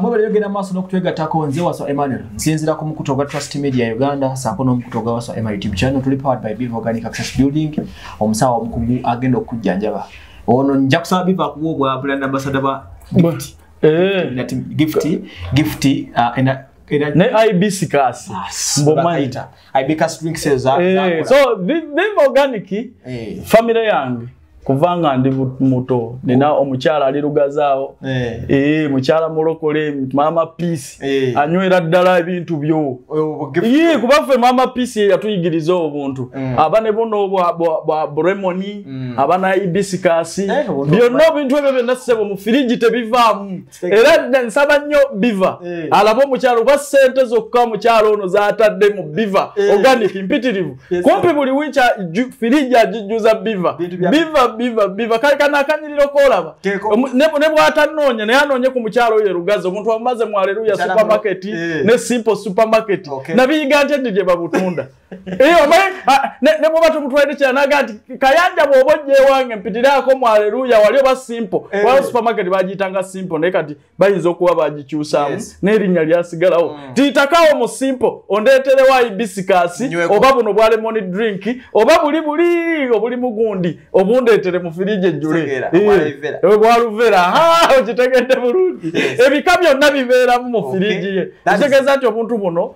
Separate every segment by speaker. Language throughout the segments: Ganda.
Speaker 1: Mubeere yogera maaso n'okutwegattako nze Waso Emmanuel nsinzira ku mukuto gwa Trust Media Uganda saako n'omukuto gwa Waso Emmanuel YouTube channel tuli powered by Biva Organic Access Building omusawo omukugu agenda okujjanjaba ono nja kusaba Biva kuwo bwa brand ambassador ba gifty
Speaker 2: ne Ebitiisa
Speaker 1: mbomaita Ebitiisa drink sales
Speaker 2: so Biva Organic family yange kuvanga ndi muto nina omukyala ali lugazaawo mukyala mulokole mama peace anywera ddala ebintu byo kubaffe mama peace yatuyigiriza obuntu abane bono bwa bremoni abana Ebitiisa byonna ebintu ebyo byonna sebo mu firiji tebivaamu era nsaba nnyo Biva alabo omukyala oba ssente zokka omukyala ono zaatadde mu Biva Organic mpitirivu kumpi buli wicha firiji ajijjuza Biva kana kanyiriro kolaba ne bwatanoonya ne anonye ku mukyalo ye Lugazi omuntu amaze mu Haleluya supermarket ne Simple supermarket nabiyiga nti je babutunda ne bwaba tumutwalide cyane agati kayanja bwobojje wange mpitirako mu Haleluya wali oba Simple wali supermarket bagitanga Simple ne kati bayinza okuba bagikyusamu ne erinnya lyasigalawo titakawo mu Simple ondeetere wa Ebitiisa oba buno bwa lemon drink oba buli mugundi obundeetere mu firije jule bwaluvera okitegedde bulungi ebika byonna bibeera mu firiji ye kitegeeza nti omuntu buno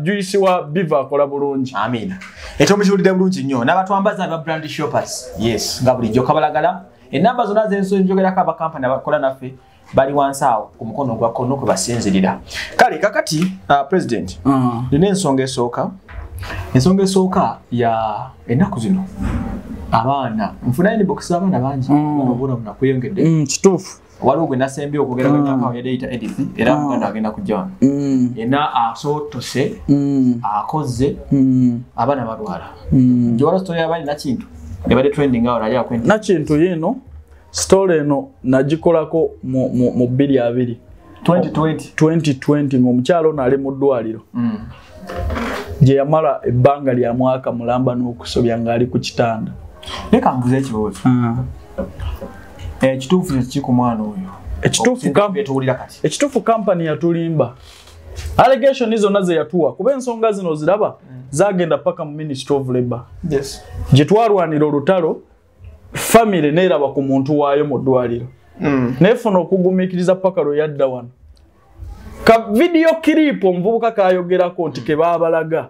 Speaker 2: juice wa Biva akola bulungi
Speaker 1: amina eto mujulide bulungi nnyo n'abatwambaza aba brand shoppers yes nga bulijjo kabalagala enamba zonna zenso njogerako abakampani abakola naffe bali wansawo ku mukono gwa kono kwe basinzirira kale kakati president nina ensonga esooka ya ennaku zino abaana nfuna inbox abaana bangi obura munakweyongedde
Speaker 2: kituufu
Speaker 1: waliwo gwe nasembye okwogera gwe yadeyita Edith era muganda agenda kujja ena asootose akoze abaana balwala njiwala story y'abaana Nakintu ebadde trending awo naye akwenda
Speaker 2: Nakintu yino story eno nagikolako mu 2020 ng'omukyalo ono ali mu ddwaliro gye yamala ebbanga lya mwaka mulamba n'okusobya ng'ali ku kitanda.
Speaker 1: Leka mbuze ekibuuzo. Ekituufu kiki ku mwana oyo?
Speaker 2: Ekituufu company yatulimba. Allegation zonna ze yatuwa kuba ensonga zino ziraba zagenda paka mu Ministry of Labor.
Speaker 1: Yes.
Speaker 2: Gye twalwanira olutalo family neeraba ku muntu waayo mu ddwaliro. Nefuna okugumiikiriza paka lwe yadda wano. Ka video clip omuvubuka kayogerako nti ke baabalaga.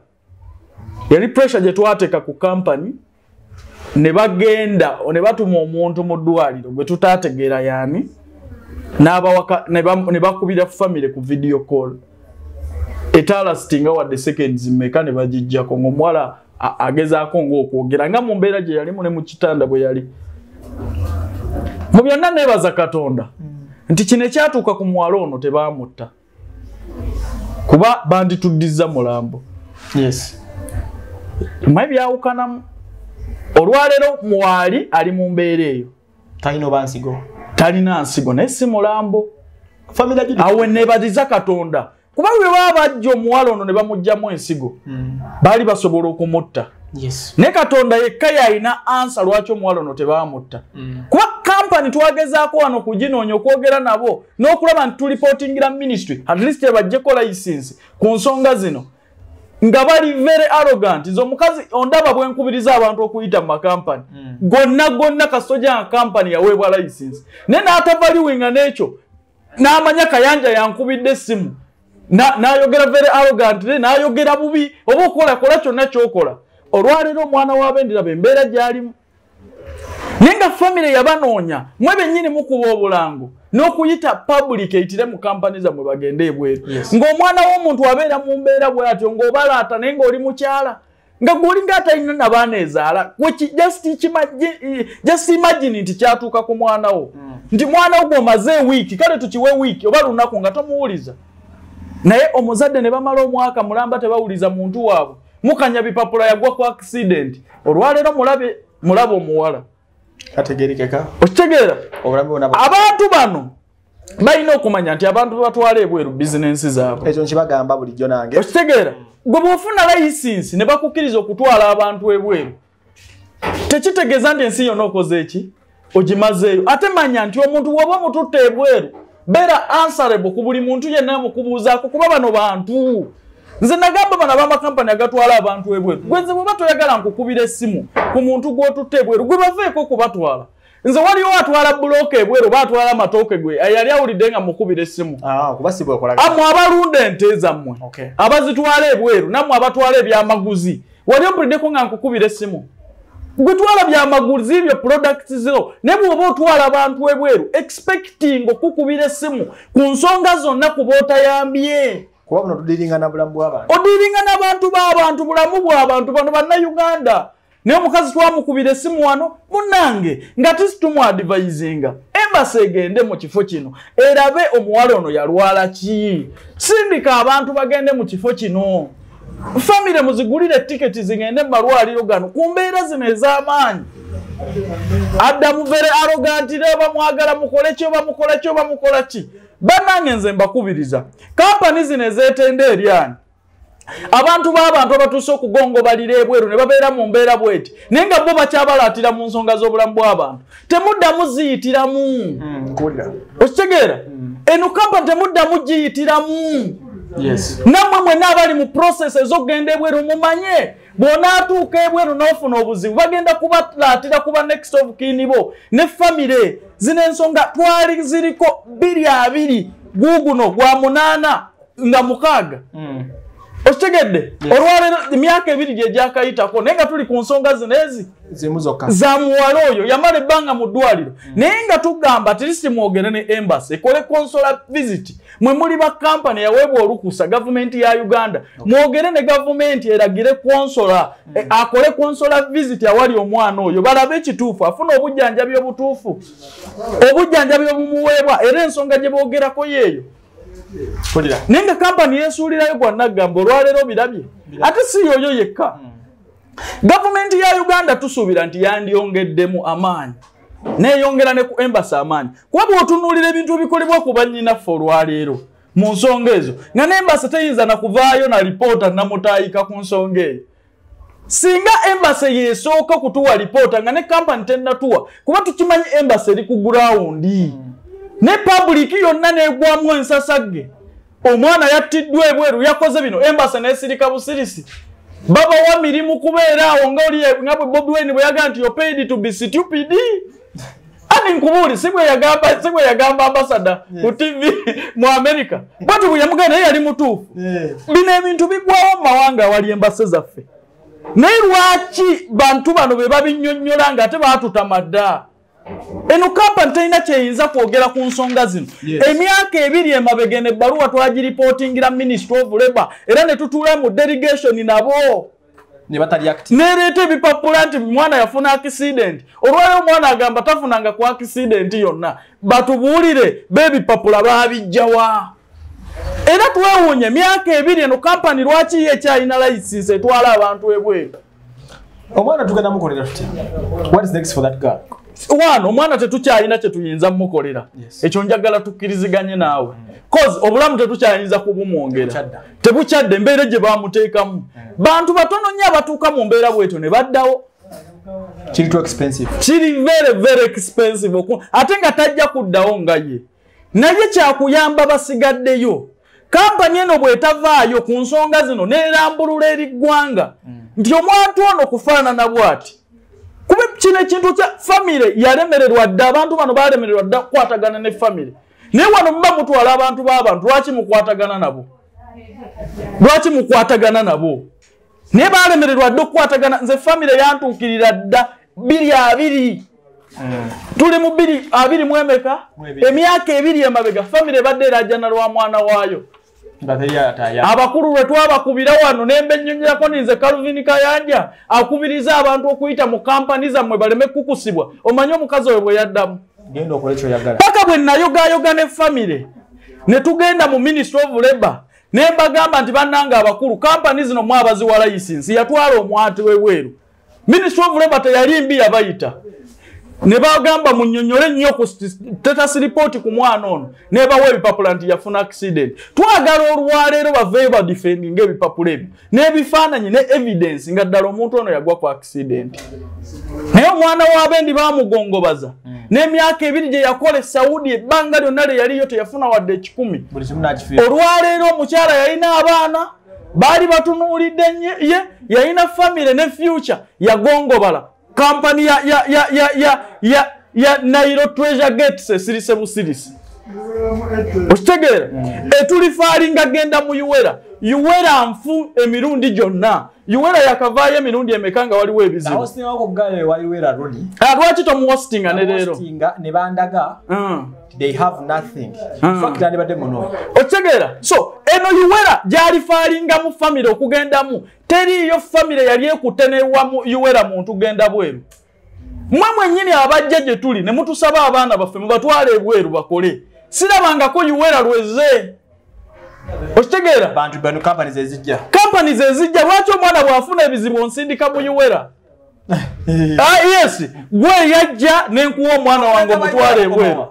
Speaker 2: Yali pressure gye twateeka ku company ne bagenda ne batuma omuntu mu ddwaliro gwe tutaategeera yani n'abawaka ne bakubira family ku video call. Etala stinga wadde seconds mmeka ne bagijjako ng'omuwala agezaako ng'okwogera nga mu mbeera gye yalimu ne mu kitanda bwe yali. Mu byonna neebaza Katonda nti kino ekyatuuka ku muwala ono tebaamutta kuba bandituddiza mulambo.
Speaker 1: Yes.
Speaker 2: Mwe byawukanamu olwaleero muwali ali mu mbeera eyo talina nsigo naye si mulambo. Awe neebaliza Katonda kuba bwe baba bajja omuwala ono ne bamugjamu ensigo baali basobola okumutta.
Speaker 1: Yes.
Speaker 2: Ne Katonda yekka yalina ansa lwaki omuwala ono tebaamutta. Kuba company twagezaako wano kuginoonya okwogera nabo n'okulaba nti tulipotingira ministry at least ebajjeko license ku nsonga zino nga bali very arrogant. Omukazi ondaba bwenkubiriza abantu okuyita mu makampani gonna kasoja company yaweebwa license naye n'atavaliwinga n'ekyo n'amanya kayanja yankubidde essimu n'ayogera very arrogant n'ayogera bubi oba okolakola kyonna ky'okola. Olwaleero omwana w'abendera bembeera gy'alimu nenga family yabanoonya mwe bennyini mukuba obulango n'okuyita public eyitire mu kampani zammwe bagende ebweru. Ng'omwana w'omuntu abeera mu mbeera bw'atyo ng'obalaata naye ng'oli mukyala nga gw'olinga atalina n'abaana ezaala just imagine nti kyatuuka ku mwana wo nti mwana wo gw'omaze wiiki kale tukiwe wiiki oba lunaku nga tomuwuliza naye omuzadde ne bamala omwaka mulamba tebawuliza muntu waabwe mukanya bipapula yagwa ku accident. Olwaleero mulabe omuwala
Speaker 1: kategerekeka
Speaker 2: okitegeera abantu bano balina okumanya nti abantu batwala ebweru bizinensi zaabwe
Speaker 1: ekyo nkibagamba bulijjo nange
Speaker 2: okitegeera gwe bw'ofuna license ne bakukkiriza okutwala abantu ebweru tekitegeeza nti ensi yonna okoze eki ogimazeeyo ate manya nti omuntu bw'oba mututte ebweru beera answerable ku buli muntu yenna mukubuuzaako kuba bano bantu. Nze nagamba bano ab'amakampani agatwala abantu ebweru. Gwenze bw'oba toyagala nkukubira essimu ku muntu gw'otutte ebweru gwe baveeko kubatwala. Nze waliwo atwala bulooka ebweru batwala amatooke gwe yali awulidde nga mukubira essimu. Amwe abalunda ente zammwe abazitwala ebweru nammwe abatwala ebyamaguzi wali ompuliddeko nga nkukubira essimu. Gutwala byamaguzi ebyo products zo ne bw'oba otwala abantu ebweru expecting okukubira essimu ku nsonga zonna kuba otayambye.
Speaker 1: Kuba buno tudiringa na bulamu bw'abantu.
Speaker 2: Odiringa n'abantu b'abantu bulamu bw'abantu bano Bannayuganda. Naye omukazi twamukubira essimu wano munnange nga tisitumu advisinga embassy egende mu kifo kino erabe omuwala ono yalwala ki. Sindika abantu bagende mu kifo kino. Family muzigulire tiketi zingende mu malwaliro gano ku mbeera zino ez'amaanyi. Adda muvere arrogant leba mwagala mukole ki oba mukola ki oba mukola ki. Bannange nze mbakubiriza kampani zino ezeetenda eryani abantu b'abantu abatuuse okugongobalira ebweru ne babeera mu mbeera bweti naye nga bo bakyabalaatira mu nsonga z'obulamu bw'abantu temuddamu ziyitiramu. Okitegeera eno kampani temuddamu giyitiramu. Nammwe mwenna abali mu process ez'okugenda ebweru mumanye bw'onaatuuka ebweru n'ofuna obuzibu bagenda kubalaatira kuba next of kin bo ne family zino ensonga twali ziriko 2 guguno gwa 8 nga 6. Okitegedde olwaleero emyaka 2 gye gyakayitako naye nga tuli ku nsonga zino ezi za muwala oyo yamala ebbanga mu ddwaliro naye nga tugamba tirisi mwogere ne embassy ekole consular visit mwe muli ba kampani yaweebwa olukusa gavumenti ya Uganda mwogere ne gavumenti eragire consular akole consular visit awali omwana oyo balabe ekituufu afuna obujjanjabi obutuufu obujjanjabi obumuweebwa era ensonga gye boogerako yeeyo. Nenga kampani yesuulirayo gwa Nagamba olwaleero birabye ate si yoyo yekka. Gavumenti ya Uganda tusuubira nti yandyongeddemu amaanyi neeyongera ne ku embassy amaanyi kuba bw'otunuulira ebintu bikolebwa ku bannyinaffe olwaleero mu nsonga ezo nga n'embassy teyinza na kuvaayo na lipoota namutaayika ku nsonga eyo. Singa embassy yeesooka kutuwa lipoota nga ne kampani tennatuwa kuba tukimanyi embassy eri ku gurawundi ne public yonna neegwamu ensasagge. Omwana yattiddwa ebweru yakoze bino embassy n'esirika busirisi baba wa mirimu kubeera awo nga bwe Bobi Wine bwe yagaa nti you're paid to be stupid. Ani nkubuli sigwe yagamba ambassador ku TV mu America bwatu bwe yamugenda naye yali mutuufu. Bino ebintu bigwawo mu mawanga awali embassy zaffe naye lwaki bantu bano be babinnyonnyola nga ate baatutamadda. Eno kampani teyina kyeyinza kwogera ku nsonga zino. Emyaka 2 emabega ebbaluwa twagiripotingira Ministry of Labour era ne tutuula mu delegation nabo
Speaker 1: ne batali active
Speaker 2: nereeta ebipapula nti mwana yafuna accident olwaleero omwana agamba tafunanga ku accident yonna batubuulire b'ebipapula baabijjawa. Era twewuunye emyaka 2 eno kampani lwaki ye kyalina license etwala abantu ebweru.
Speaker 1: Omwana tugenda mukolera tutya? What is next for that girl?
Speaker 2: Wano omwana tetukyalina kye tuyinza mukolera. Ekyo njagala tukkiriziganye naawe. Cause obulamu tetukyayinza kubumwongera. Tebukyadde embeera gye baamuteekamu. Bantu batono nnyo abatuuka mu mbeera bwetyo ne baddawo.
Speaker 1: Kiri too expensive.
Speaker 2: Kiri very very expensive. Ate nga tajja kuddawo nga ye. Naye kyakuyamba basigaddeyo. Kampani eno bw'etavaayo ku nsonga zino n'erambulula eri ggwanga. Nti omwantu ono kufaanana bw'ati. Kuba kino ekintu kya family yalemererwa dda abantu bano balemererwa dda kukwatagana ne family. Naye wano muba mutwala abantu b'abantu lwaki mukwatagana nabo? Lwaki mukwatagana nabo? Naye balemererwa dda okukwatagana. Nze family yantuukirira dda 2 tuli mu 2 mwemeka emyaka 2 emabega family badde erajjana lwa mwana waayo. Abakulu lwe twabakubira wano nembe nnyonnyako ninze Calvin Kayanja akubiriza abantu okuyita mu kampani zammwe baleme kukusibwa. Omanyi omukazi oyo bwe yaddamu
Speaker 1: genda okola ekyo oyagala
Speaker 2: paka bwe nayogayoga ne family ne tugenda mu Ministry of Labour ne mbagamba nti bannanga abakulu kampani zino mwabaziwa license yatwala omwati webweru. Ministry of Labour teyali mbi yabayita ne bagamba munnyonnyole nnyo ku status report ku mwana ono ne bawa ebipapula nti yafuna accident. Twagala olwaleero baveeyo badefending ebipapula ebyo n'ebifaananyi ne evidence nga ddala omuntu ono yagwa ku accident. Naye omwana w'abendi baamugongobaza n'emyaka 2 gye yakola e Saudi ebbanga lyonna lye yaliyo teyafuna wadde 10. Olwaleero omukyala yalina abaana baali batunuulidde ye yalina family ne future yagongobala. Company ya Nairo Treasure Gate sirise busirisi. Ostegeera etulifalinga genda mu Yuwera nfu emirundi gyonna. Yuwera yakavaayo emirundi emekanga waliwo ebizibu.
Speaker 1: Hosting wako gaye wali Yuwera Road.
Speaker 2: Lwaki tomu hosting ne leero?
Speaker 1: Hosting ne bandaga. They have nothing. Fact ali bade muno.
Speaker 2: Ostegeera so eno Yuwera gyali falinga mu family okugendamu. Teriyo family yali ekutenewa mu Yuwera muntu genda bweru. Mwe nnyini abajja gye tuli ne mutusaba abaana baffe mubatwale ebweru bakole. Sirabangako Yuwera lweze. Ostegeera
Speaker 1: bantu bano companies ezijja.
Speaker 2: Companies ezijja lwaki omwana bwafuna ebizibu onsindika mu Yuwera? Yes, gwe yajja nenkuwa omwana wange omutwale ebweru.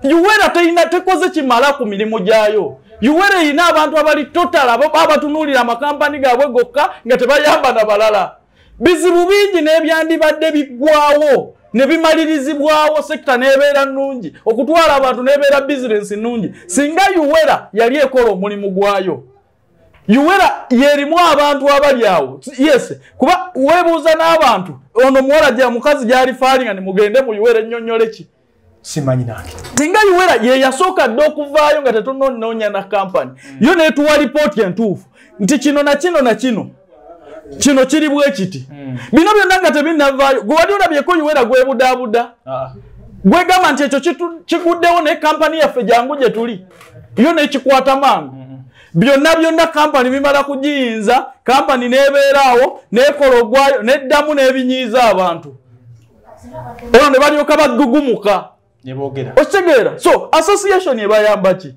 Speaker 2: Yuwera tekoze kimala ku mirimu gyayo. Yuwera ina abantu abali total abatunuulira amakampani gaabwe gokka nga tebayamba na balala. Bizibu bingi n'ebyandibadde biggwawo ne bimalirizibwawo sekta n'ebeera nnungi okutwala abantu n'ebeera business nnungi singa Yuwera yali ekola omulimu gwayo. Yuwera yerimu abantu abali awo. Yes, kuba weebuuza n'abantu ono muwala gya mukazi gyali faalinga ne mugende mu Yuwera ennyonnyole ki?
Speaker 1: Simanyi nange.
Speaker 2: Singa Yuwera ye yasooka dde okuvaayo nga tetunoonya na company. Yo neetuwa report entuufu nti kino na kino na kino. Kino kiri bwe kiti. Bino byonna nga tebinnavaayo. Gwe wali olabyeko Yuwera gwebudaabuda. Gwe gamba nti ekyo kiguddewo ne company yaffe jangu gye tuli. Yo nekikwata mangu. Byonna company bimala kugiyinza, company n'ebeeraawo, n'ekola ogwayo, n'eddamu n'ebinyiiza abantu. Ono ne balyoka bagugumuka. Ostegeera so association ebayamba ki?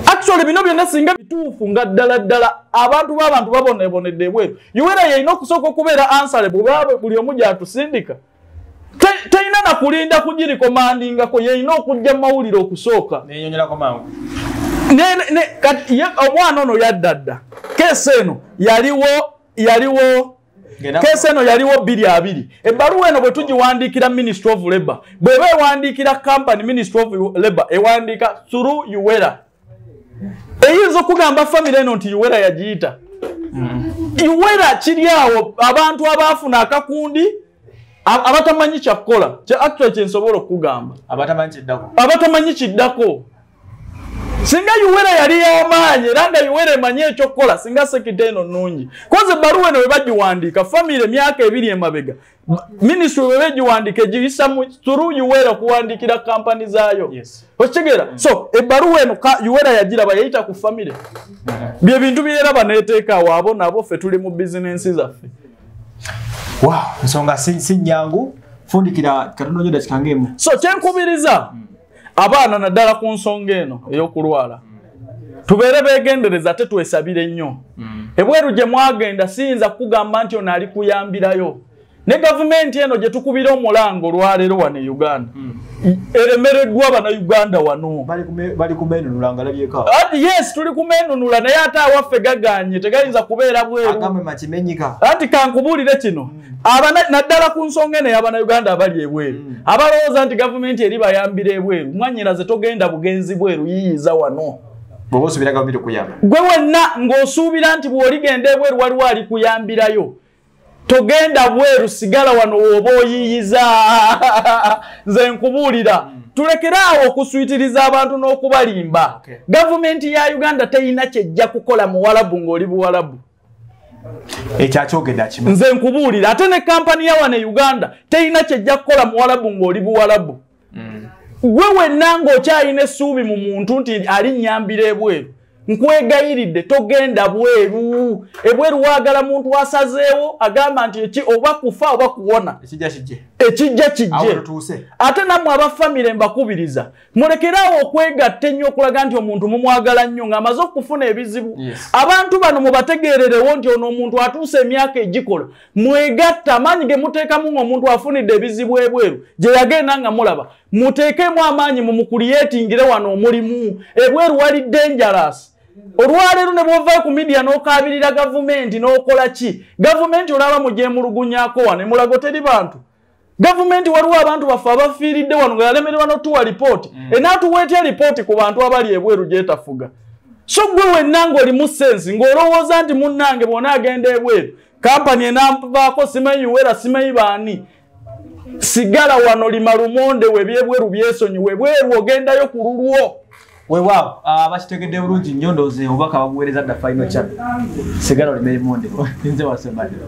Speaker 2: Actually bino byonna singa bituufu nga ddala abantu babonebonedde ebweru. Yuwera yalina okusooka okubeera answerable buli omu gyatusindika. Teyina na kulinda kugiri komandingako yalina okujja mu mawulire okusooka.
Speaker 1: Nenyonyerako mangu.
Speaker 2: Omwana ono yaddadda. Keesi eno yaliwo Kese eno yaliwo 2 ebbaluwa eno bwe tugiwandiikira Ministry of Labor bw'eba ewandiikira company Ministry of Labor ewandiika through Yuwera eyinza okugamba family eno nti Yuwera yagiyita Yuwera kiri awo abantu abaafuna akakundi abatamanyi kyakukola actually kyensobola okugamba abatamanyi kiddako. Singa Yuwera yali y'amaanyi era nga Yuwera emanyi ekyokukola singa sekita eno nnungi. Koze ebbaluwa eno bwe bagiwandiika family emyaka 2 emabega Ministry bwe bagiwandiika egiyisa through Yuwera kuwandiikira company zaayo. Okitegeera? So ebbaluwa eno Yuwera yagiraba yayita ku family. Bye bintu byera baneeteeka awo abo nabo ffe tuli mu bizinensi zaffe.
Speaker 1: Wow, nsonga si nyangu fundikira katono nyo dakika ngemu.
Speaker 2: So kyenkubiriza abaana naddala ku nsonga eno ey'okulwala tubeere beegendereza ate twesabire nnyo. Ebweru gye mwagenda siyinza kugamba nti ono ali kuyambirayo ne gavumenti eno gye tukubira omulango olwaleero wano e Uganda eremereddwa bannayuganda wano
Speaker 1: bali kumeenunula nga labyeko.
Speaker 2: Yes, tuli kumeenunula naye ate awaffe gaganye tegayinza kubeera bweru.
Speaker 1: Agambe makimenyika.
Speaker 2: Anti kankubuulire kino naddala ku nsonga eno y'abannayuganda abali ebweru abalowooza nti gavumenti eri bayambira ebweru mwanyiraze togenda bugenzi bweru yiyiza wano.
Speaker 1: Bw'oba osuubira gavumenti okuyamba
Speaker 2: gwe wenna ng'osuubira nti bw'oligenda ebweru waliwo ali kuyambirayo togenda bweru sigala wano oba oyiyiza. Nze nkubuulira tulekeraawo okuswitiriza abantu n'okubalimba. Gavumenti ya Uganda teyina kyejja kukola muwalabu ng'oli buwalabu.
Speaker 1: Ekyakyogedde kimu.
Speaker 2: Nze nkubuulira ate ne kampani ya wano e Uganda teyina kyejja kukola muwalabu ng'oli buwalabu. Gwe wenna ng'okyalina essuubi mu muntu nti ali nnyambira ebweru nkwegayiridde togenda bweru ebweru waagala muntu asazeewo agamba nti eki oba kufa oba kuwona ekijja kijje ate nammwe abafamire mbakubiriza mulekeraawo okwegatta ennyo okulaga nti omuntu mumwagala nnyo ng'amaze okufuna ebizibu abantu bano mubategeererewo nti ono omuntu atuuse emyaka egikola mwegatta amaanyi ge muteekamu ng'omuntu afunidde ebizibu ebweru gye yagenda nga mulaba muteekemu amaanyi mumukuliyetingire wano omulimu ebweru wali dangerous olwaleero ne bwova ku media n'okaabirira gavumenti n'okola ki gavumenti olaba mugyemulugunyaako wano emulago teri bantu gavumenti waliwo abantu baffe abafiiridde wano nga yalemererwa n'otuwa lipooti enaatuweetya lipooti ku bantu abali ebweru gyetafuga so gwe wenna ng'oli mu sensi ng'olowooza nti munnange bw'ona agenda ebweru kampani enavaako simanyi wera simanyi baani sigala wano lima lumonde webyebweru byesonyiwe bweru ogendayo ku lulwo
Speaker 1: weewaawo bakitegedde bulungi nnyo ndowooza obubaka babuweereza dda final chat sigala olime limonde nze wasembalira